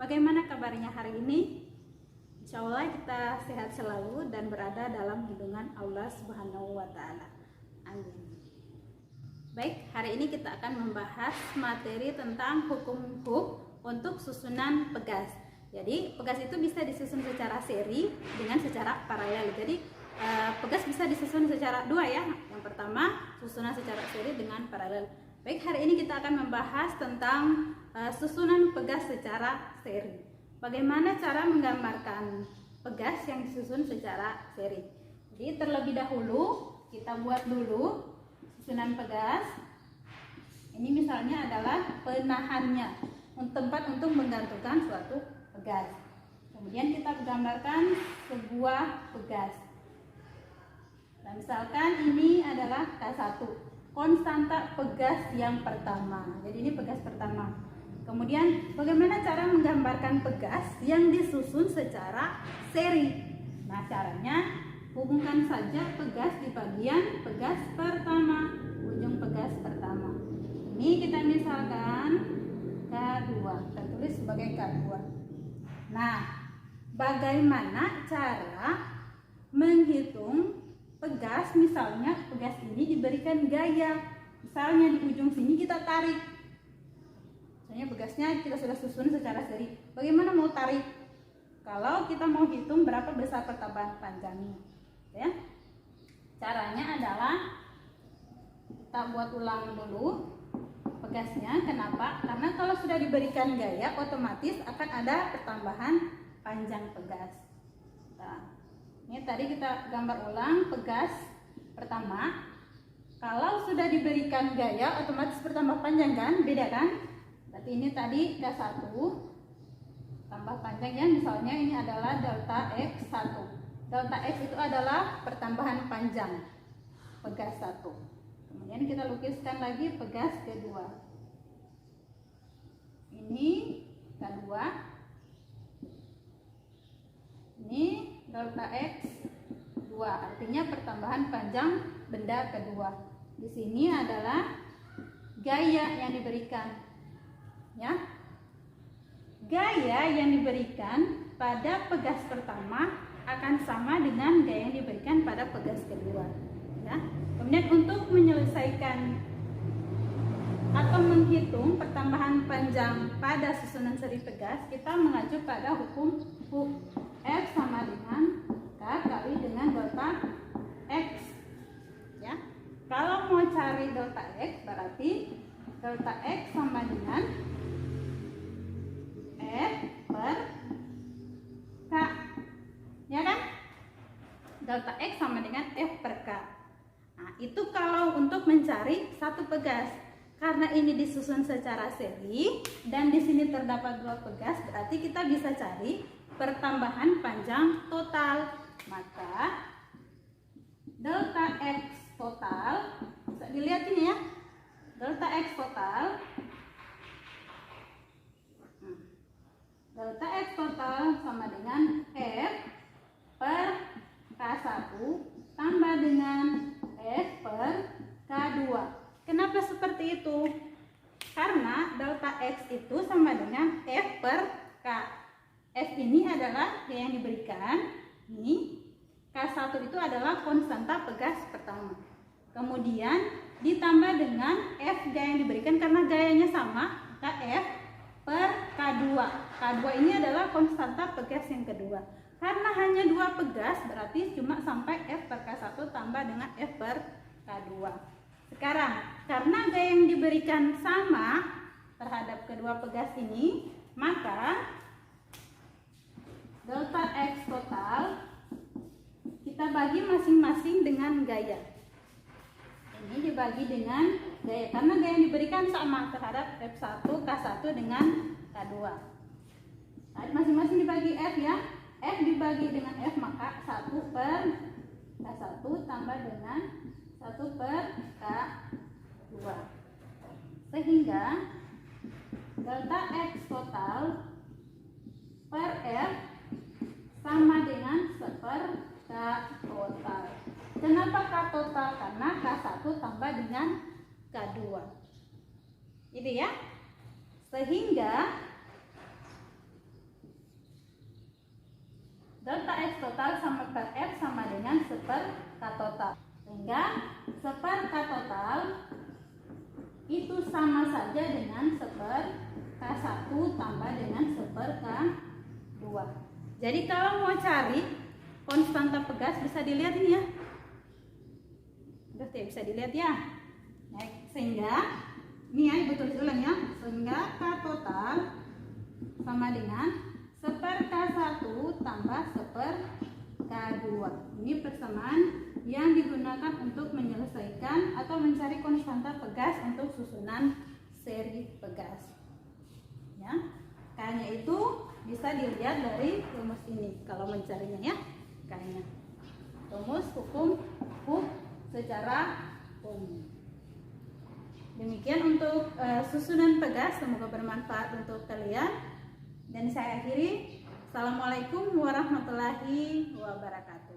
Bagaimana kabarnya hari ini? Insya Allah kita sehat selalu dan berada dalam lindungan Allah Subhanahu wa Ta'ala. Amin. Baik, hari ini kita akan membahas materi tentang hukum untuk susunan pegas. Jadi pegas itu bisa disusun secara seri dengan secara paralel. Jadi pegas bisa disusun secara dua ya. Yang pertama susunan secara seri dengan paralel. Baik, hari ini kita akan membahas tentang susunan pegas secara seri. Bagaimana cara menggambarkan pegas yang disusun secara seri? Jadi terlebih dahulu kita buat dulu susunan pegas. Ini misalnya adalah penahannya, tempat untuk menggantungkan suatu pegas. Kemudian kita gambarkan sebuah pegas. Nah, misalkan ini adalah K1, konstanta pegas yang pertama. Jadi ini pegas pertama. Kemudian bagaimana cara menggambarkan pegas yang disusun secara seri? Nah, caranya hubungkan saja pegas di bagian pegas pertama, ujung pegas pertama. Ini kita misalkan K2, kita tulis sebagai K2. Nah, bagaimana cara menghitung pegas? Misalnya pegas ini diberikan gaya, misalnya di ujung sini kita tarik. Misalnya pegasnya kita sudah susun secara seri. Bagaimana mau tarik? Kalau kita mau hitung berapa besar pertambahan panjangnya, ya. Caranya adalah kita buat ulang dulu pegasnya. Kenapa? Karena kalau sudah diberikan gaya, otomatis akan ada pertambahan panjang pegas. Nah, ini tadi kita gambar ulang pegas pertama. Kalau sudah diberikan gaya, otomatis bertambah panjang kan? Beda kan? Berarti ini tadi K1 tambah panjangnya, misalnya ini adalah delta X1. Delta X itu adalah pertambahan panjang pegas 1. Kemudian kita lukiskan lagi pegas kedua. Ini K2. Ini delta X2, artinya pertambahan panjang benda kedua. Di sini adalah gaya yang diberikan. Ya, gaya yang diberikan pada pegas pertama akan sama dengan gaya yang diberikan pada pegas kedua. Ya. Kemudian untuk menyelesaikan atau menghitung pertambahan panjang pada susunan seri pegas, kita mengacu pada hukum F sama dengan K kali dengan delta X. Ya, kalau mau cari delta X berarti delta X sama dengan F per K, ya kan? Delta X sama dengan F per K. Nah, itu kalau untuk mencari satu pegas. Karena ini disusun secara seri dan di sini terdapat dua pegas, berarti kita bisa cari pertambahan panjang total. Maka delta X total, bisa dilihat ini ya. Delta X total, delta X total sama dengan F per K1 tambah dengan F per K2. Kenapa seperti itu? Karena delta X itu sama dengan F per K. F ini adalah yang diberikan. Ini K1 itu adalah konstanta pegas pertama. Kemudian ditambah dengan F gaya yang diberikan, karena gayanya sama, maka F per K2. K2 ini adalah konstanta pegas yang kedua. Karena hanya dua pegas, berarti cuma sampai F per K1 tambah dengan F per K2. Sekarang, karena gaya yang diberikan sama terhadap kedua pegas ini, maka delta X total kita bagi masing-masing dengan gaya. Ini dibagi dengan gaya, karena gaya yang diberikan sama terhadap F1, K1 dengan K2. Nah, masing-masing dibagi F ya. F dibagi dengan F, maka 1 per K1 tambah dengan 1 per K2. Sehingga delta X total per F sama dengan 1 per K total. Kenapa K total? Karena K1 tambah dengan K2. Itu ya. Sehingga total sama per F sama dengan 1 per K total. Sehingga 1 per K total itu sama saja dengan 1 per K1 tambah dengan 1 per K2. Jadi kalau mau cari konstanta pegas bisa dilihat ini ya. Udah bisa dilihat ya. Baik, sehingga ini ya, ibu tulis ulang ya. Sehingga K total sama dengan 1 per K1 tambah 1 per K2. Ini persamaan yang digunakan untuk menyelesaikan atau mencari konstanta pegas untuk susunan seri pegas. Ya, K-nya itu bisa dilihat dari rumus ini kalau mencarinya ya. K-nya. Rumus hukum secara umum. Demikian untuk susunan pegas, semoga bermanfaat untuk kalian. Dan saya akhiri. Assalamualaikum warahmatullahi wabarakatuh.